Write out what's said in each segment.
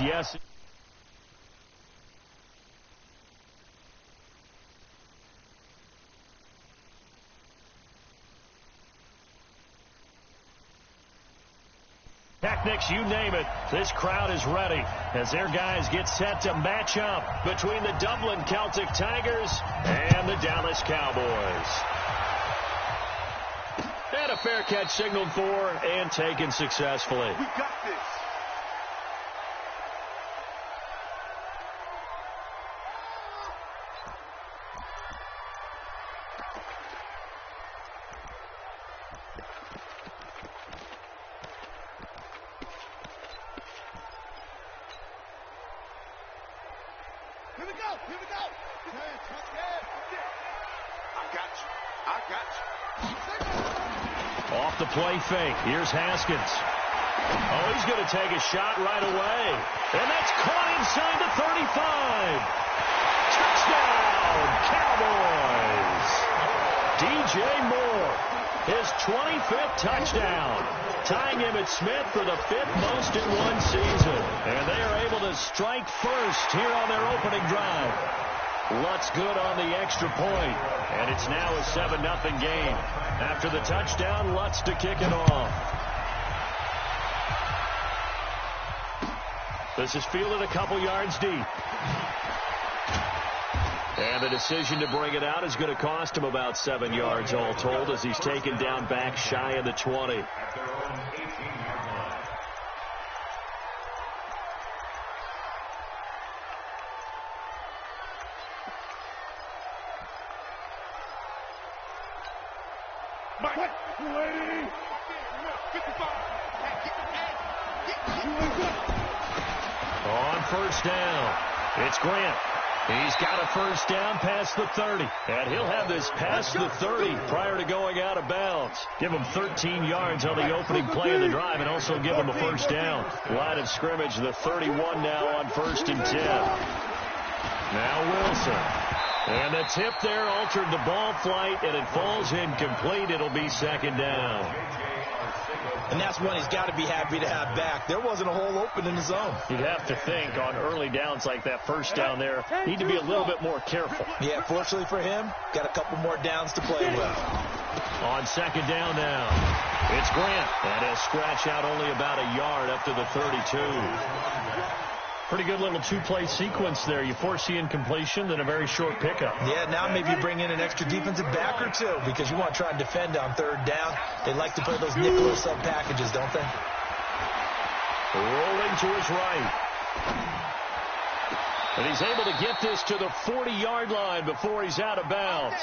Yes. Technics, you name it. This crowd is ready as their guys get set to match up between the Dublin Celtic Tigers and the Dallas Cowboys. And a fair catch signaled for and taken successfully. We got this. Here we go. Here we go. I got you. Off the play fake. Here's Haskins. Oh, he's going to take a shot right away. And that's caught inside the 35. Touchdown, Cowboys. DJ Moore, his 25th touchdown, tying Emmitt Smith for the 5th most in one season. And they are able to strike first here on their opening drive. Lutz good on the extra point, and it's now a 7-0 game. After the touchdown, Lutz to kick it off. This is fielded a couple yards deep. And the decision to bring it out is going to cost him about 7 yards all told as he's taken down back shy of the 20. On first down, it's Grant. He's got a first down past the 30. And he'll have this past the 30 prior to going out of bounds. Give him 13 yards on the opening play of the drive and also give him a first down. Line of scrimmage, the 31 now on 1st and 10. Now Wilson. And the tip there altered the ball flight, and it falls incomplete. It'll be 2nd down. And that's one he's got to be happy to have back. There wasn't a hole open in the zone. You'd have to think on early downs like that first down there, need to be a little bit more careful. Yeah, fortunately for him, got a couple more downs to play with. On 2nd down now, it's Grant. And he'll scratch out only about a yard up to the 32. Pretty good little two-play sequence there. You force the incompletion, then a very short pickup. Yeah, now maybe you bring in an extra defensive back or two because you want to try and defend on 3rd down. They like to play those nickel or sub packages, don't they? Rolling to his right. And he's able to get this to the 40-yard line before he's out of bounds.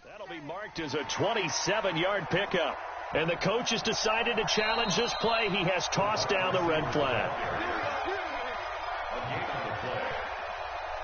That'll be marked as a 27-yard pickup. And the coach has decided to challenge this play. He has tossed down the red flag.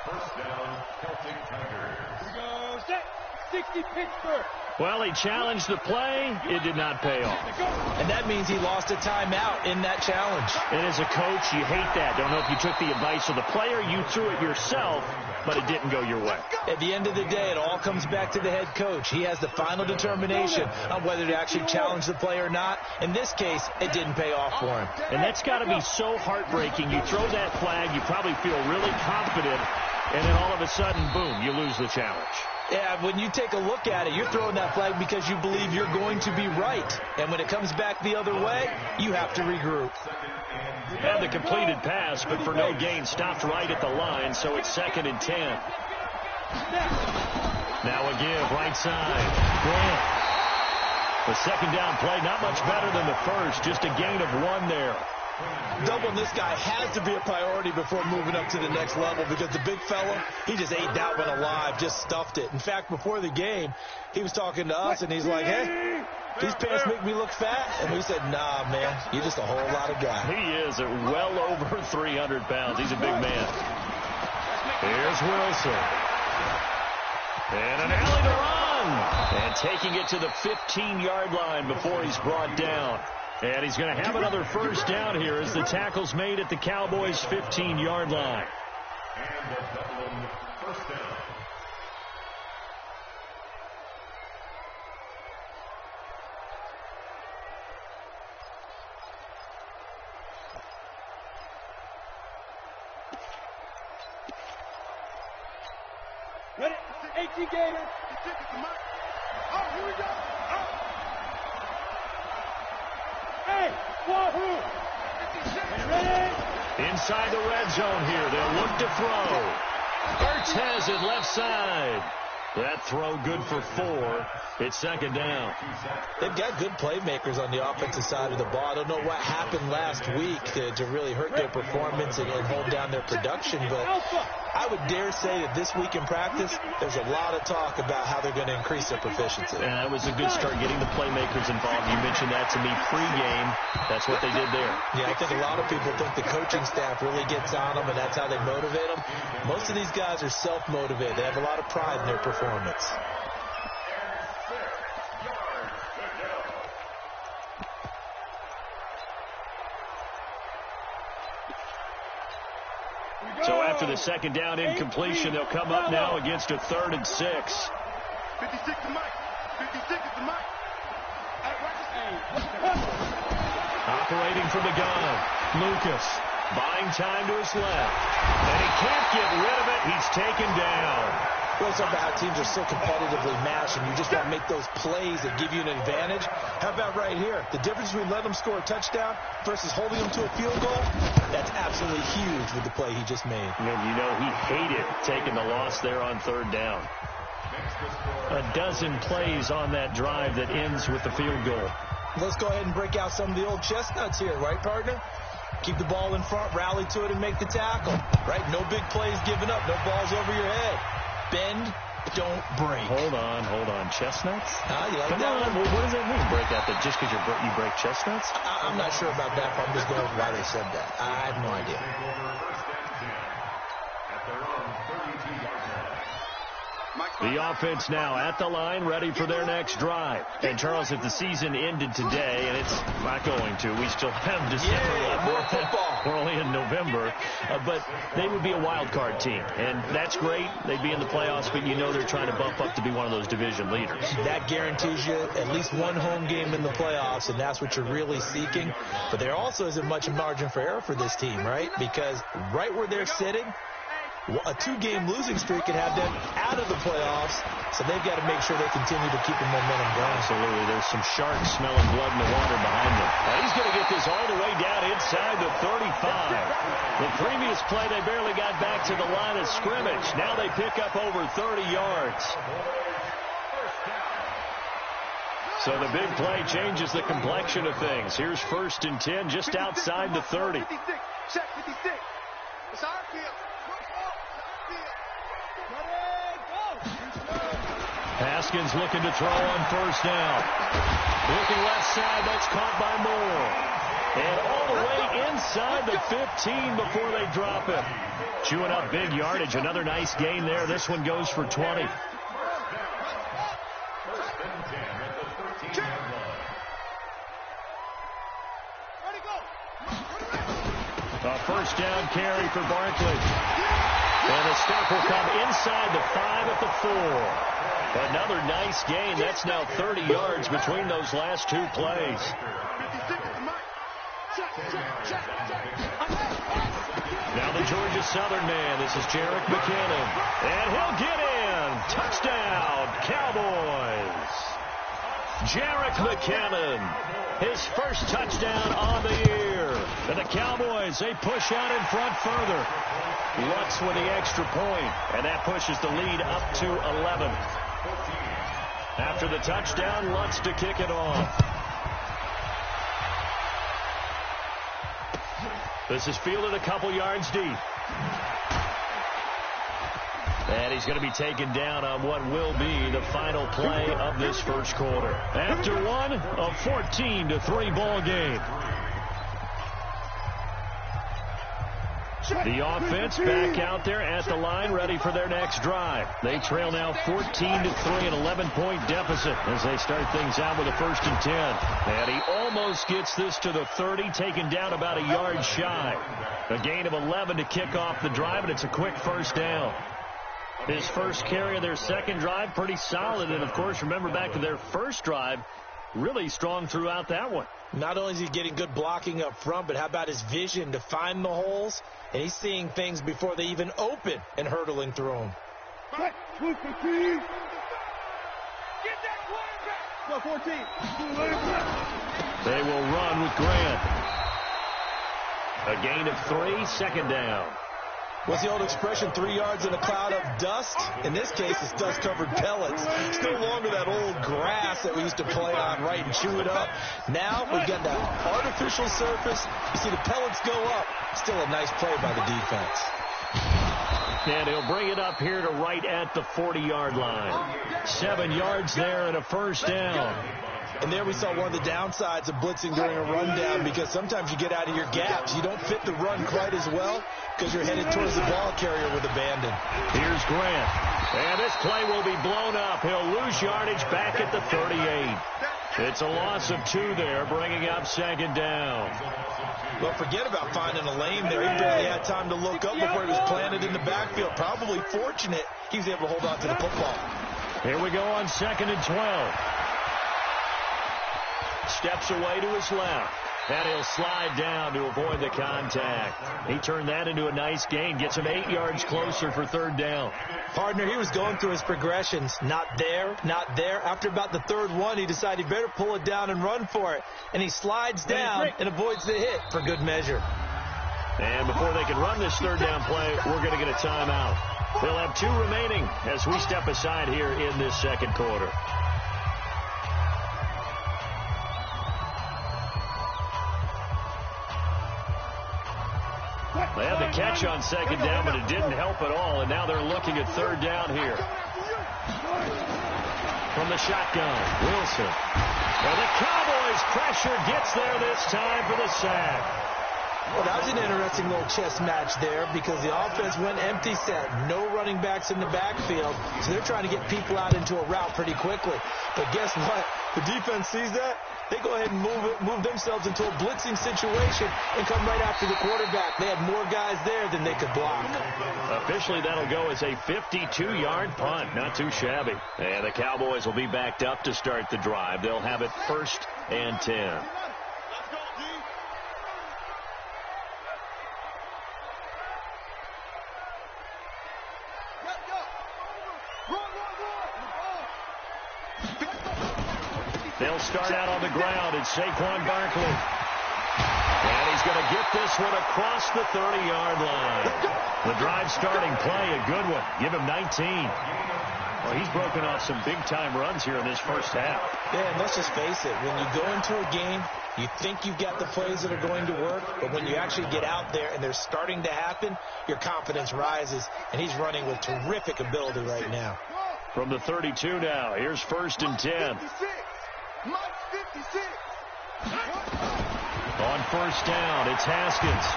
First down, Celtic Tigers. Here we go. Set. 60 Pittsburgh. Well, he challenged the play. It did not pay off. And that means he lost a timeout in that challenge. And as a coach, you hate that. Don't know if you took the advice of the player, you threw it yourself, but it didn't go your way. At the end of the day, it all comes back to the head coach. He has the final determination on whether to actually challenge the play or not. In this case, it didn't pay off for him. And that's got to be so heartbreaking. You throw that flag, you probably feel really confident, and then all of a sudden, boom, you lose the challenge. Yeah, when you take a look at it, you're throwing that flag because you believe you're going to be right. And when it comes back the other way, you have to regroup. Had the completed pass, but for no gain, stopped right at the line, so it's 2nd and 10. Now a give, right side. Grant. The 2nd down play, not much better than the first, just a gain of 1 there. Doubling this guy has to be a priority before moving up to the next level because the big fella, he just ate that one alive, just stuffed it. In fact, before the game, he was talking to us, and he's like, hey, these pants make me look fat. And we said, nah, man, you're just a whole lot of guy. He is at well over 300 pounds. He's a big man. Here's Wilson. And an alley to run. And taking it to the 15-yard line before he's brought down. And he's going to have another first down here as the tackle's made at the Cowboys' 15-yard line. And the Dublin first down. Ready? 18 Gator. Oh, here we go. Oh. Hey, Wahoo. Ready? Inside the red zone here. They'll look to throw. Ertz has it left side. That throw good for 4. It's second down. They've got good playmakers on the offensive side of the ball. I don't know what happened last week to really hurt their performance and hold down their production, but I would dare say that this week in practice, there's a lot of talk about how they're going to increase their proficiency. And that was a good start, getting the playmakers involved. You mentioned that to me pregame. That's what they did there. Yeah, I think a lot of people think the coaching staff really gets on them, and that's how they motivate them. Most of these guys are self-motivated. They have a lot of pride in their performance. So after the second down incompletion, they'll come up now against a 3rd and 6. 56 to Mike. 56 to Mike. Operating from the gun, Lucas buying time to his left. And he can't get rid of it. He's taken down. Well, it's about how teams are so competitively matched, and you just got to make those plays that give you an advantage. How about right here? The difference between letting them score a touchdown versus holding them to a field goal, that's absolutely huge with the play he just made. And you know he hated taking the loss there on 3rd down. A dozen plays on that drive that ends with the field goal. Let's go ahead and break out some of the old chestnuts here, right, partner? Keep the ball in front, rally to it, and make the tackle, right? No big plays given up, no balls over your head. Bend, don't break. Hold on. Chestnuts? You like Come that on. one? What does that mean, break out? That just because you break chestnuts? I'm not sure about that, but I'm just going with why they said that. I have no idea. The offense now at the line, ready for their next drive. And, Charles, if the season ended today, and it's not going to, we still have December left. More football. We're only in November. But they would be a wild card team. And that's great. They'd be in the playoffs, but you know they're trying to bump up to be one of those division leaders. That guarantees you at least one home game in the playoffs, and that's what you're really seeking. But there also isn't much margin for error for this team, right? Because right where they're sitting, a 2-game losing streak can have them out of the playoffs, so they've got to make sure they continue to keep the momentum going. Absolutely. There's some sharks smelling blood in the water behind them. Now he's going to get this all the way down inside the 35. The previous play, they barely got back to the line of scrimmage. Now they pick up over 30 yards. So the big play changes the complexion of things. Here's 1st and 10 just outside the 30. 56. Check 56. It's our field. Haskins looking to throw on 1st down. Looking left side, that's caught by Moore. And all the way inside the 15 before they drop it. Chewing up big yardage. Another nice gain there. This one goes for 20. A 1st down carry for Barkley. And the stop will come inside the 5 at the 4. Another nice gain. That's now 30 yards between those last 2 plays. Now the Georgia Southern man. This is Jerick McKinnon. And he'll get in. Touchdown, Cowboys. Jerick McKinnon. His first touchdown on the year. And the Cowboys, they push out in front further. Lutz with the extra point. And that pushes the lead up to 11. After the touchdown, Lutz to kick it off. This is fielded a couple yards deep. And he's going to be taken down on what will be the final play of this first quarter. After one, a 14-3 ball game. The offense back out there at the line, ready for their next drive. They trail now 14-3, an 11-point deficit as they start things out with a 1st and 10. And he almost gets this to the 30, taken down about a yard shy. A gain of 11 to kick off the drive, and it's a quick 1st down. His first carry of their second drive, pretty solid. And, of course, remember back to their first drive, really strong throughout that one. Not only is he getting good blocking up front, but how about his vision to find the holes? And he's seeing things before they even open and hurtling through them. Get that quarterback. 14. They will run with Grant. A gain of 3, second down. What's the old expression, 3 yards in a cloud of dust? In this case, it's dust-covered pellets. It's no longer that old grass that we used to play on, right, and chew it up. Now we've got that artificial surface. You see the pellets go up. Still a nice play by the defense. And he'll bring it up here to right at the 40-yard line. 7 yards there and a first down. And there we saw one of the downsides of blitzing during a rundown, because sometimes you get out of your gaps. You don't fit the run quite as well because you're headed towards the ball carrier with abandon. Here's Grant. And this play will be blown up. He'll lose yardage back at the 38. It's a loss of 2 there, bringing up second down. Well, forget about finding a lane there. He barely had time to look up before he was planted in the backfield. Probably fortunate he was able to hold on to the football. Here we go on 2nd and 12. Steps away to his left. And he'll slide down to avoid the contact. He turned that into a nice gain. Gets him 8 yards closer for 3rd down. Partner, he was going through his progressions. Not there, not there. After about the 3rd one, he decided he better pull it down and run for it. And he slides down and avoids the hit for good measure. And before they can run this 3rd down play, we're going to get a timeout. They'll have 2 remaining as we step aside here in this 2nd quarter. They had the catch on 2nd down, but it didn't help at all, and now they're looking at 3rd down here. From the shotgun, Wilson. And the Cowboys' pressure gets there this time for the sack. Well, that was an interesting little chess match there, because the offense went empty set. No running backs in the backfield, so they're trying to get people out into a route pretty quickly. But guess what? The defense sees that. They go ahead and move themselves into a blitzing situation and come right after the quarterback. They had more guys there than they could block. Officially, that'll go as a 52-yard punt. Not too shabby. And the Cowboys will be backed up to start the drive. They'll have it 1st and 10. They'll start out on the ground. It's Saquon Barkley. And he's going to get this one across the 30-yard line. The drive starting play, a good one. Give him 19. Well, he's broken off some big-time runs here in this first half. Yeah, and let's just face it. When you go into a game, you think you've got the plays that are going to work, but when you actually get out there and they're starting to happen, your confidence rises, and he's running with terrific ability right now. From the 32 now, here's 1st and 10. On 1st down, it's Haskins.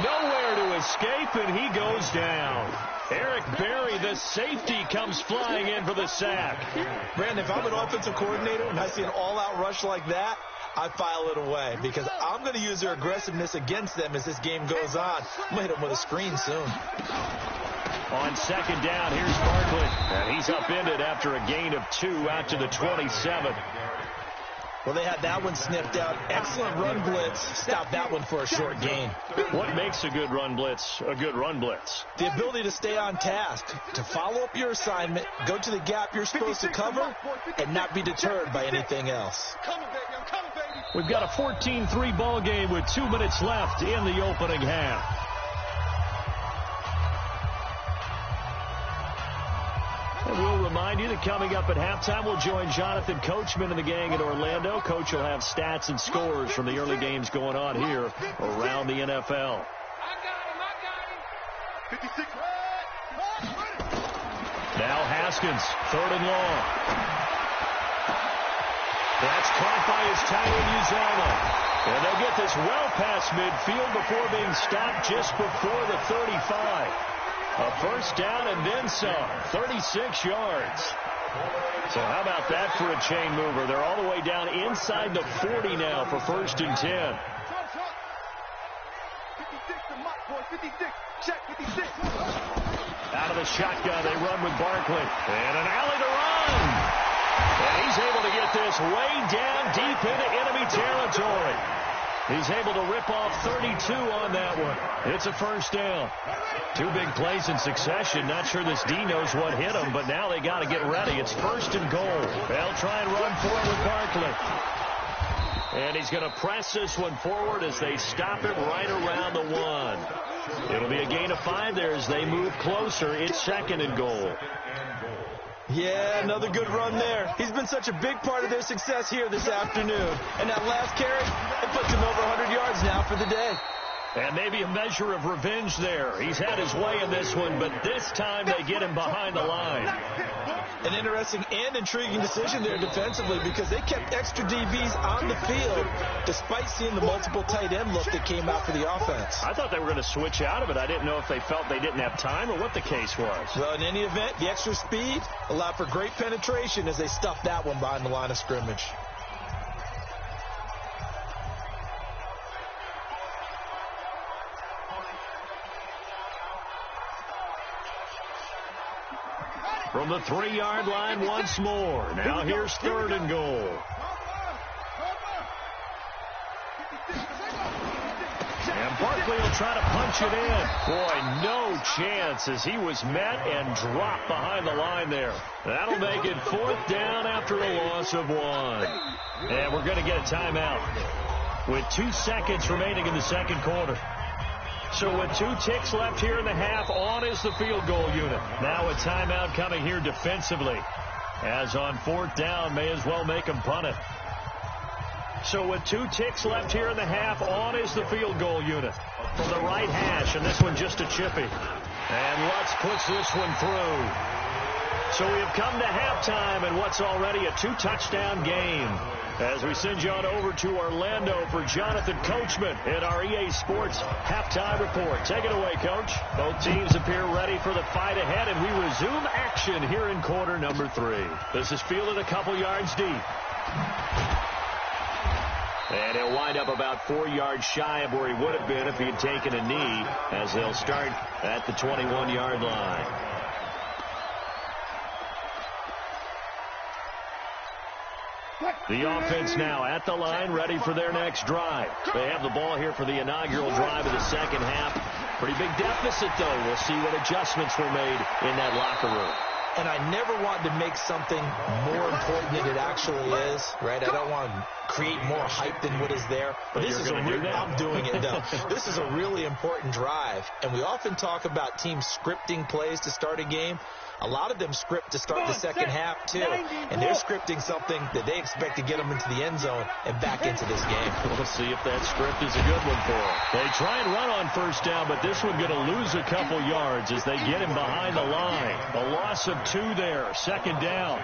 Nowhere to escape, and he goes down. Eric Berry, the safety, comes flying in for the sack. Brandon, if I'm an offensive coordinator and I see an all-out rush like that, I file it away, because I'm going to use their aggressiveness against them as this game goes on. I'm going to hit them with a screen soon. On 2nd down, here's Barkley. And he's upended after a gain of 2 out to the 27. Well, they had that one snipped out. Excellent run blitz. Stop that one for a short gain. What makes a good run blitz a good run blitz? The ability to stay on task, to follow up your assignment, go to the gap you're supposed to cover, and not be deterred by anything else. We've got a 14-3 ball game with 2 minutes left in the opening half. And we'll remind you that coming up at halftime, we'll join Jonathan Coachman and the gang in Orlando. Coach will have stats and scores from the early games going on here around the NFL. Now Haskins, 3rd and long. That's caught by his tight end, Uzomah. And they'll get this well past midfield before being stopped just before the 35. A 1st down and then some, 36 yards. So how about that for a chain mover? They're all the way down inside the 40 now for 1st and 10. 56. Out of the shotgun, they run with Barkley. And an alley to run. And he's able to get this way down deep into enemy territory. He's able to rip off 32 on that one. It's a first down. Two big plays in succession. Not sure this D knows what hit him, but now they got to get ready. It's first and goal. They'll try and run for it with Barkley. And he's going to press this one forward as they stop it right around the 1. It'll be a gain of 5 there as they move closer. It's second and goal. Yeah, another good run there. He's been such a big part of their success here this afternoon. And that last carry, it puts him over 100 yards now for the day. And maybe a measure of revenge there. He's had his way in this one, but this time they get him behind the line. An interesting and intriguing decision there defensively because they kept extra DBs on the field despite seeing the multiple tight end look that came out for the offense. I thought they were going to switch out of it. I didn't know if they felt they didn't have time or what the case was. Well, in any event, the extra speed allowed for great penetration as they stuffed that one behind the line of scrimmage. From the 3-yard line once more. Now here's third and goal. And Barkley will try to punch it in. Boy, no chance as he was met and dropped behind the line there. That'll make it 4th down after a loss of 1. And we're going to get a timeout with 2 seconds remaining in the second quarter. So with 2 ticks left here in the half, on is the field goal unit. Now a timeout coming here defensively. As on 4th down, may as well make him punt it. So with 2 ticks left here in the half, on is the field goal unit. From the right hash, and this one just a chippy. And Lutz puts this one through. So we have come to halftime in what's already a 2-touchdown game. As we send you on over to Orlando for Jonathan Coachman in our EA Sports Halftime Report. Take it away, Coach. Both teams appear ready for the fight ahead, and we resume action here in quarter number 3. This is fielded a couple yards deep. And he'll wind up about 4 yards shy of where he would have been if he had taken a knee, as they'll start at the 21-yard line. The offense now at the line, ready for their next drive. They have the ball here for the inaugural drive of the second half. Pretty big deficit, though. We'll see what adjustments were made in that locker room. And I never want to make something more important than it actually is, right? I don't want to create more hype than what is there. But this is I'm doing it, though. This is a really important drive. And we often talk about teams scripting plays to start a game. A lot of them script to start the second half, too. And they're scripting something that they expect to get them into the end zone and back into this game. We'll see if that script is a good one for them. They try and run on first down, but this one going to lose a couple yards as they get him behind the line. A loss of 2 there. Second down.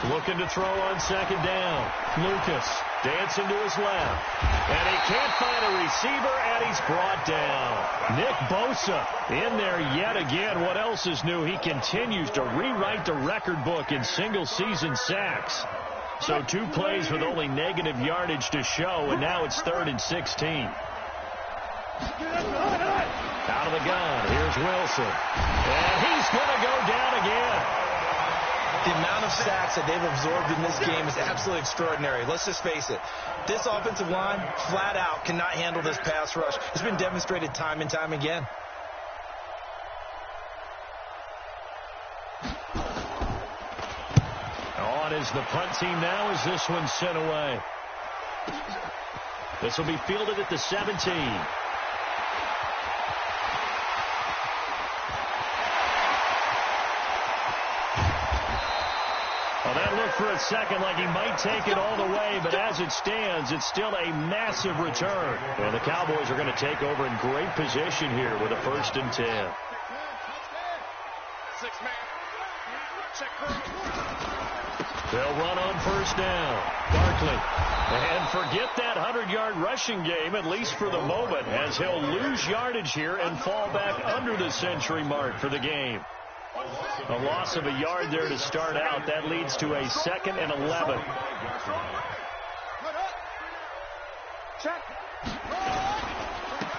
Looking to throw on second down. Lucas dancing to his left. And he can't find a receiver, and he's brought down. Nick Bosa in there yet again. What else is new? He continues to rewrite the record book in single-season sacks. So 2 plays with only negative yardage to show, and now it's 3rd and 16. Out of the gun, here's Wilson. And he's going to go down again. The amount of sacks that they've absorbed in this game is absolutely extraordinary. Let's just face it. This offensive line, flat out, cannot handle this pass rush. It's been demonstrated time and time again. On is the punt team now as this one's sent away. This will be fielded at the 17. Well, that looked for a second like he might take it all the way, but as it stands, it's still a massive return. Well, the Cowboys are going to take over in great position here with a 1st and 10. They'll run on first down. Barkley. And forget that 100-yard rushing game, at least for the moment, as he'll lose yardage here and fall back under the century mark for the game. A loss of a yard there to start out. That leads to a 2nd and 11.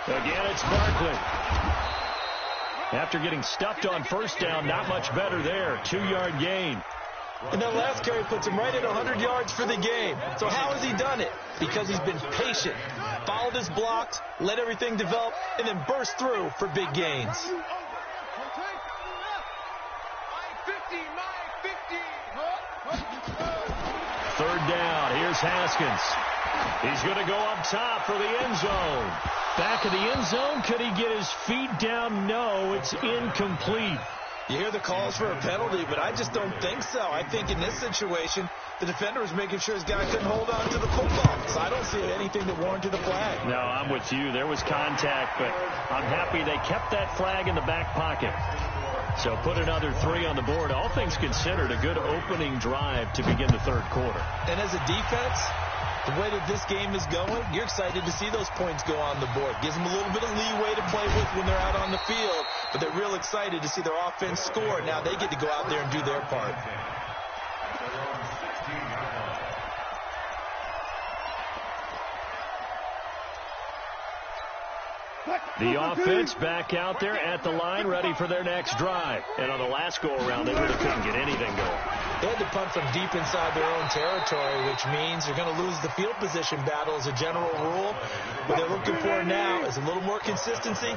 Again, it's Barkley. After getting stuffed on first down, not much better there. 2-yard gain. And that last carry puts him right at 100 yards for the game. So how has he done it? Because he's been patient, followed his blocks, let everything develop, and then burst through for big gains. Third down. Here's Haskins. He's going to go up top for the end zone. Back of the end zone. Could he get his feet down? No, it's incomplete. You hear the calls for a penalty, but I just don't think so. I think in this situation, the defender was making sure his guy couldn't hold on to the football. So I don't see anything that warranted a flag. No, I'm with you. There was contact, but I'm happy they kept that flag in the back pocket. So put another 3 on the board. All things considered, a good opening drive to begin the third quarter. And as a defense, the way that this game is going, you're excited to see those points go on the board. Gives them a little bit of leeway to play with when they're out on the field, but they're real excited to see their offense score. Now they get to go out there and do their part. The offense back out there at the line, ready for their next drive. And on the last go-around, they really couldn't get anything going. They had to punt from deep inside their own territory, which means they're going to lose the field position battle as a general rule. What they're looking for now is a little more consistency,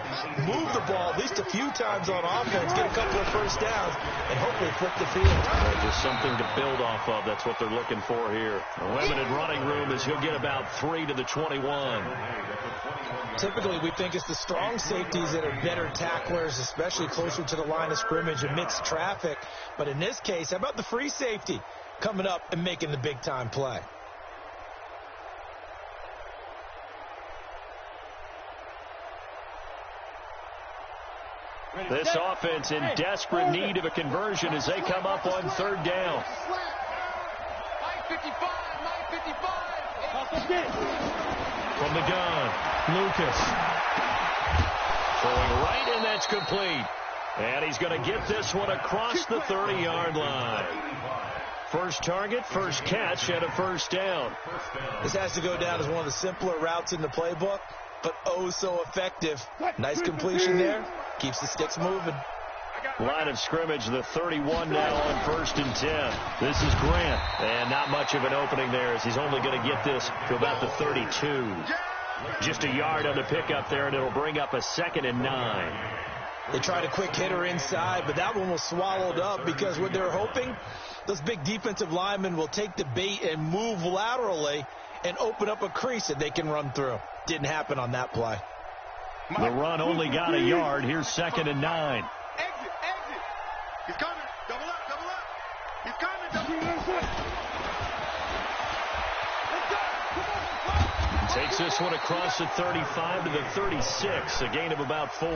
move the ball at least a few times on offense, get a couple of first downs, and hopefully flip the field. Just something to build off of. That's what they're looking for here. A limited running room as he'll get about 3 to the 21. Typically, we think it's the strong safeties that are better tacklers, especially closer to the line of scrimmage amidst traffic. But in this case, how about the free safety coming up and making the big-time play? This offense in desperate need of a conversion as they come up on third down. From the gun, Lucas. Throwing right, and that's complete. And he's going to get this one across the 30-yard line. First target, first catch, and a first down. This has to go down as one of the simpler routes in the playbook, but oh so effective. Nice completion there. Keeps the sticks moving. Line of scrimmage, the 31 now on 1st and 10. This is Grant. And not much of an opening there as he's only going to get this to about the 32. Just a yard on the pickup there, and it'll bring up a 2nd and 9. They tried a quick hitter inside, but that one was swallowed up because what they're hoping, those big defensive linemen will take the bait and move laterally and open up a crease that they can run through. Didn't happen on that play. The run only got a yard. Here's 2nd and 9. Exit. He's coming. Double up. He's coming. Double up. Takes this one across the 35 to the 36, a gain of about 4.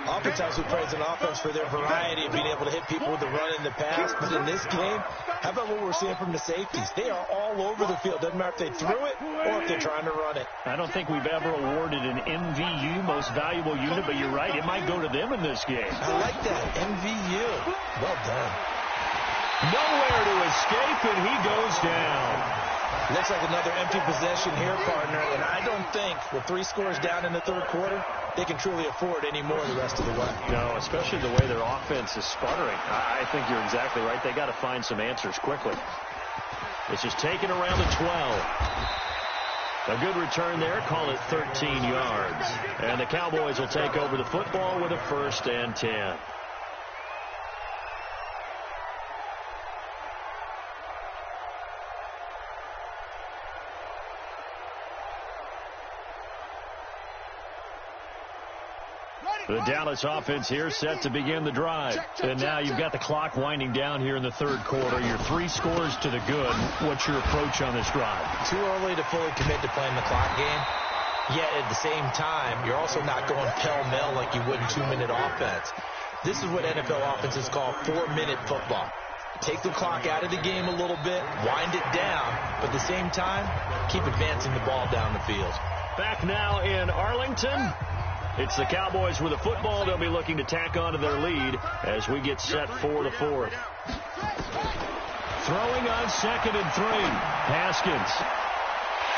Oftentimes we praise an offense for their variety of being able to hit people with the run in the pass, but in this game, how about what we're seeing from the safeties? They are all over the field. Doesn't matter if they threw it or if they're trying to run it. I don't think we've ever awarded an MVU, most valuable unit, but you're right, it might go to them in this game. I like that, MVU. Well done. Nowhere to escape, and he goes down. Looks like another empty possession here, partner, and I don't think with 3 scores down in the third quarter, they can truly afford any more the rest of the way. No, especially the way their offense is sputtering. I think you're exactly right. They got to find some answers quickly. This is taken around the 12. A good return there. Call it 13 yards. And the Cowboys will take over the football with a 1st and 10. The Dallas offense here set to begin the drive. And now you've got the clock winding down here in the third quarter. Your 3 scores to the good. What's your approach on this drive? Too early to fully commit to playing the clock game. Yet at the same time, you're also not going pell-mell like you would in 2-minute offense. This is what NFL offenses call 4-minute football. Take the clock out of the game a little bit, wind it down, but at the same time, keep advancing the ball down the field. Back now in Arlington. It's the Cowboys with the football. They'll be looking to tack on to their lead as we get set for the 4th. Throwing on 2nd and 3. Haskins.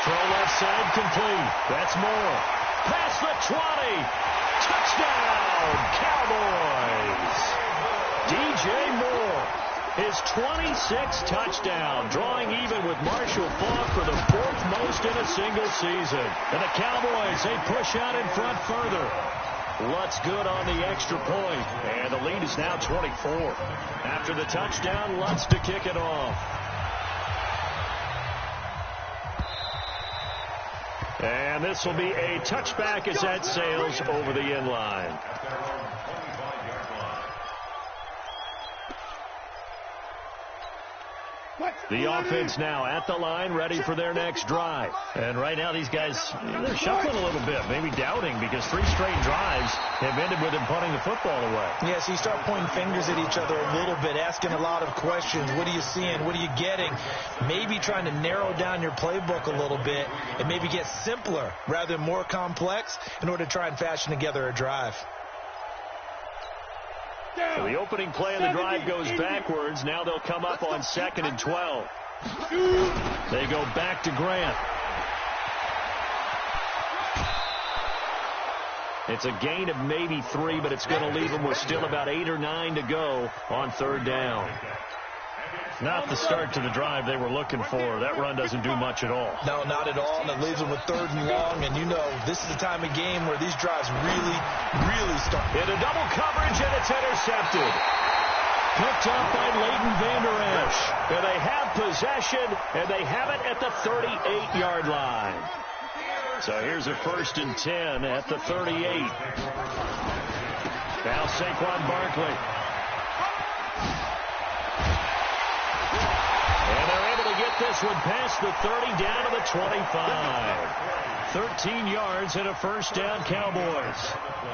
Throw left side complete. That's Moore. Past the 20. Touchdown, Cowboys. DJ Moore. his 26th touchdown, drawing even with Marshall Faulk for the 4th most in a single season. And the Cowboys, they push out in front further. Lutz good on the extra point, and the lead is now 24. After the touchdown, Lutz to kick it off. And this will be a touchback as that sails over the inline. The offense now at the line, ready for their next drive. And right now these guys, they're shuffling a little bit, maybe doubting, because 3 straight drives have ended with them punting the football away. Yeah, so you start pointing fingers at each other a little bit, asking a lot of questions. What are you seeing? What are you getting? Maybe trying to narrow down your playbook a little bit and maybe get simpler rather than more complex in order to try and fashion together a drive. So the opening play of the drive goes backwards. Now they'll come up on 2nd and 12. They go back to Grant. It's a gain of maybe 3, but it's going to leave them with still about 8 or 9 to go on 3rd down. Not the start to the drive they were looking for. That run doesn't do much at all. No, not at all, and it leaves them with 3rd and long, and you know this is the time of game where these drives really, really start. In a double coverage, and it's intercepted. Picked up by Leighton Vander Esch. And they have possession, and they have it at the 38-yard line. So here's a 1st and 10 at the 38. Now Saquon Barkley. And they're able to get this one past the 30 down to the 25. 13 yards and a 1st down, Cowboys.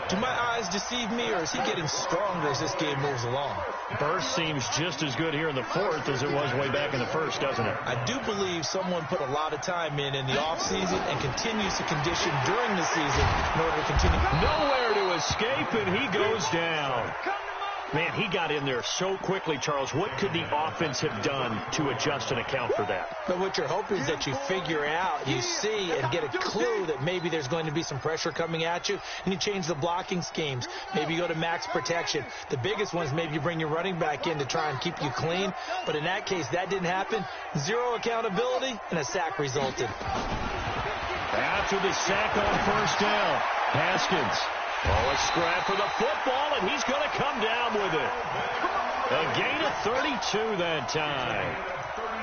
Do my eyes deceive me, or is he getting stronger as this game moves along? Burst seems just as good here in the 4th as it was way back in the 1st, doesn't it? I do believe someone put a lot of time in the offseason and continues to condition during the season in order to continue. Nowhere to escape, and he goes down. Man, he got in there so quickly, Charles. What could the offense have done to adjust and account for that? But what you're hoping is that you figure out, you see, and get a clue that maybe there's going to be some pressure coming at you, and you change the blocking schemes. Maybe you go to max protection. The biggest one is maybe you bring your running back in to try and keep you clean. But in that case, that didn't happen. 0 accountability, and a sack resulted. After the sack on 1st down, Haskins. Oh, a scrap for the football, and he's going to come down with it. A gain of 32 that time.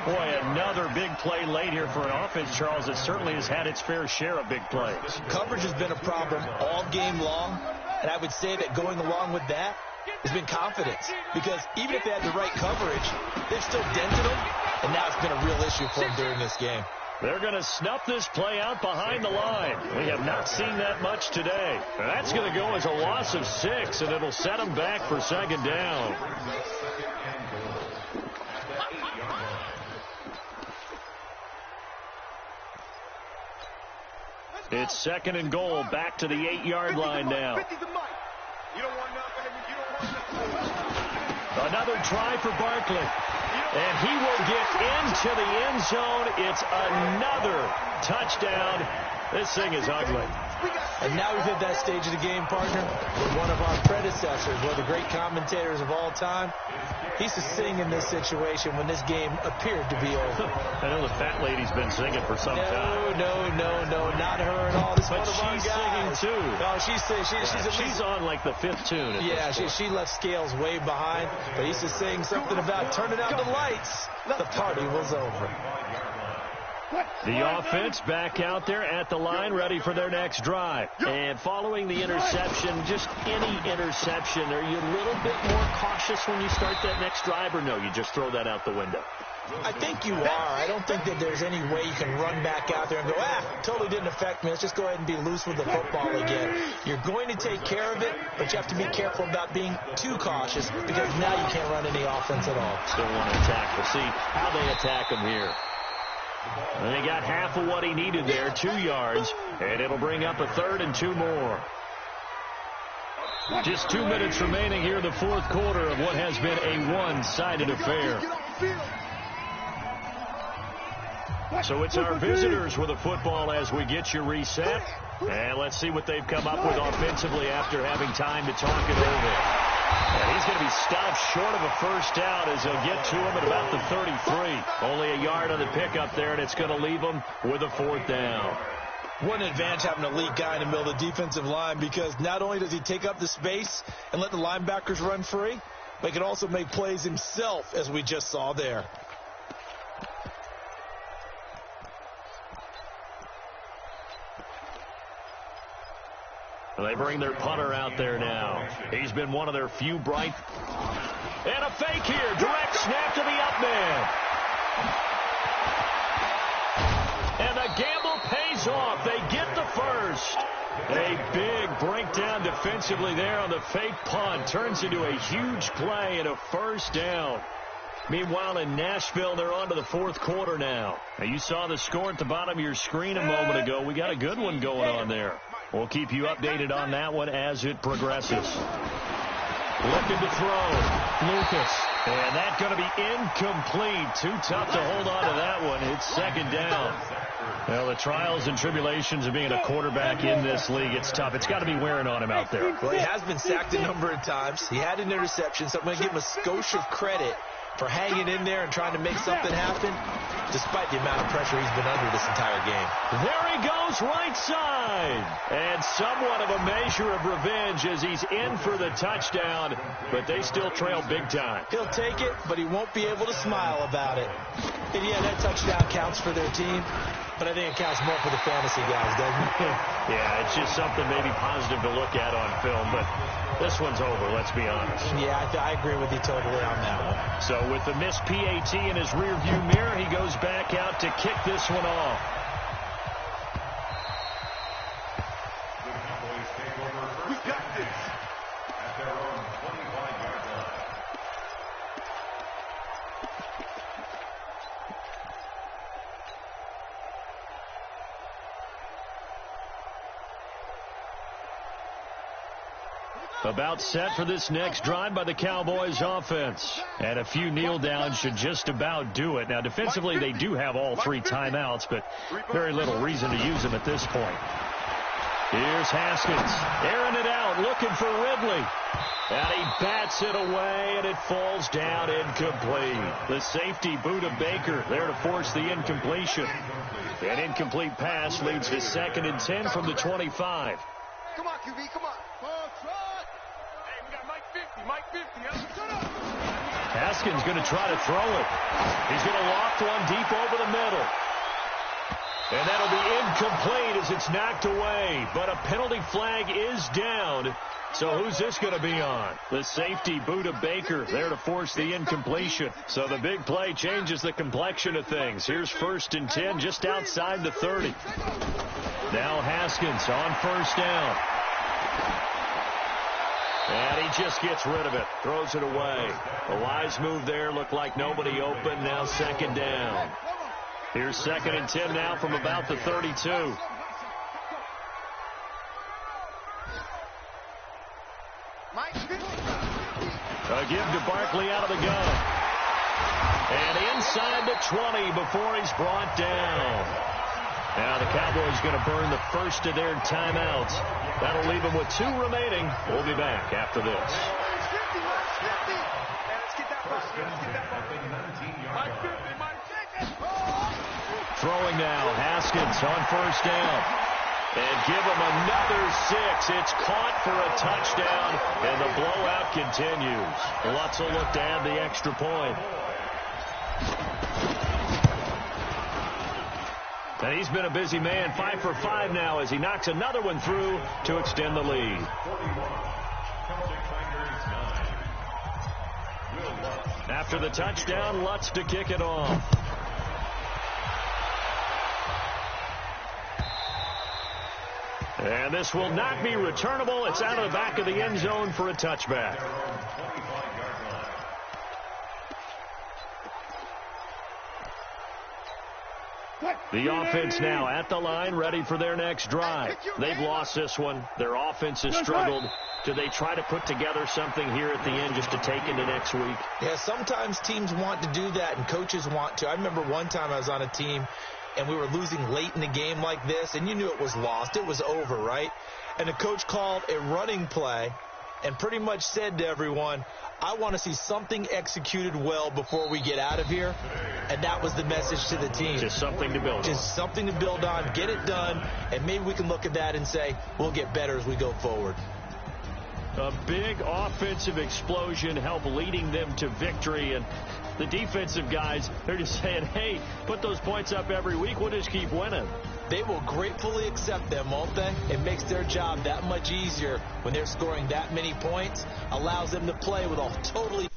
Boy, another big play late here for an offense, Charles, that certainly has had its fair share of big plays. Coverage has been a problem all game long, and I would say that going along with that has been confidence. Because even if they had the right coverage, they've still dented them, and now it's been a real issue for them during this game. They're going to snuff this play out behind the line. We have not seen that much today. That's going to go as a loss of 6, and it'll set them back for 2nd down. It's 2nd and goal, back to the 8-yard line now. Another try for Barkley. And he will get into the end zone. It's another touchdown. This thing is ugly. And now we've hit that stage of the game, partner, where one of our predecessors, one of the great commentators of all time, he used to sing in this situation when this game appeared to be over. I know the fat lady's been singing for some time. No, not her at all. This but she's singing too. No, she's on like the 5th tune. Yeah, she left Scales way behind, but he used to sing something about turning out the lights. The party was over. The offense back out there at the line, ready for their next drive. And following the interception, just any interception, are you a little bit more cautious when you start that next drive, or no, you just throw that out the window? I think you are. I don't think that there's any way you can run back out there and go, totally didn't affect me. Let's just go ahead and be loose with the football again. You're going to take care of it, but you have to be careful about being too cautious because now you can't run any offense at all. Still want to attack. We'll see how they attack him here. And they got half of what he needed there, 2 yards, and it'll bring up a 3rd and 2 more. Just 2 minutes remaining here in the 4th quarter of what has been a one-sided affair. So it's our visitors with the football as we get you reset. And let's see what they've come up with offensively after having time to talk it over. And he's going to be stopped short of a first down as he'll get to him at about the 33. Only a yard on the pickup there, and it's going to leave him with a fourth down. What an advantage having an elite guy in the middle of the defensive line, because not only does he take up the space and let the linebackers run free, but he can also make plays himself, as we just saw there. They bring their punter out there now. He's been one of their few bright. And a fake here. Direct snap to the up man. And the gamble pays off. They get the first. A big breakdown defensively there on the fake punt. Turns into a huge play and a first down. Meanwhile, in Nashville, they're on to the fourth quarter now. Now, you saw the score at the bottom of your screen a moment ago. We got a good one going on there. We'll keep you updated on that one as it progresses. Looking to throw. Lucas. And that's going to be incomplete. Too tough to hold on to that one. It's second down. Well, the trials and tribulations of being a quarterback in this league, it's tough. It's got to be wearing on him out there. Well, he has been sacked a number of times. He had an interception, so I'm going to give him a skosh of credit for hanging in there and trying to make something happen, despite the amount of pressure he's been under this entire game. There he goes, right side. And somewhat of a measure of revenge as he's in for the touchdown, but they still trail big time. He'll take it, but he won't be able to smile about it. And yeah, that touchdown counts for their team, but I think it counts more for the fantasy guys, doesn't it? Yeah, it's just something maybe positive to look at on film, but this one's over, let's be honest. Yeah, I agree with you totally on that one. So with the missed PAT in his rearview mirror, he goes back out to kick this one off. We got this. At their own 25-yard line. About set for this next drive by the Cowboys offense. And a few kneel downs should just about do it. Now, defensively, they do have all three timeouts, but very little reason to use them at this point. Here's Haskins, airing it out, looking for Ridley. And he bats it away, and it falls down incomplete. The safety, Budda Baker, there to force the incompletion. An incomplete pass leads to 2nd and 10 from the 25. Come on, QB, come on. Mike 50, shut up. Haskins going to try to throw it. He's going to loft one deep over the middle. And that'll be incomplete as it's knocked away. But a penalty flag is down. So who's this going to be on? The safety, Budda Baker, there to force the incompletion. So the big play changes the complexion of things. Here's 1st and 10 just outside the 30. Now Haskins on first down. And he just gets rid of it. Throws it away. A wise move there. Looked like nobody open. Now 2nd down. Here's 2nd and 10 now from about the 32. A give to Barkley out of the gun. And inside the 20 before he's brought down. Now the Cowboys going to burn the first of their timeouts. That'll leave them with 2 remaining. We'll be back after this. Throwing now, Haskins on first down. And give him another 6. It's caught for a touchdown, and the blowout continues. Lutz will look to add the extra point. And he's been a busy man, 5 for 5 now as he knocks another one through to extend the lead. After the touchdown, Lutz to kick it off. And this will not be returnable. It's out of the back of the end zone for a touchback. The offense now at the line, ready for their next drive. They've lost this one. Their offense has struggled. Do they try to put together something here at the end just to take into next week? Yeah, sometimes teams want to do that and coaches want to. I remember one time I was on a team and we were losing late in the game like this, and you knew it was lost. It was over, right? And the coach called a running play and pretty much said to everyone, I want to see something executed well before we get out of here. And that was the message to the team. Just something to build on. Just something to build on, get it done, and maybe we can look at that and say, we'll get better as we go forward. A big offensive explosion helped leading them to victory. And the defensive guys, they're just saying, hey, put those points up every week. We'll just keep winning. They will gratefully accept them, won't they? It makes their job that much easier when they're scoring that many points. Allows them to play with a totally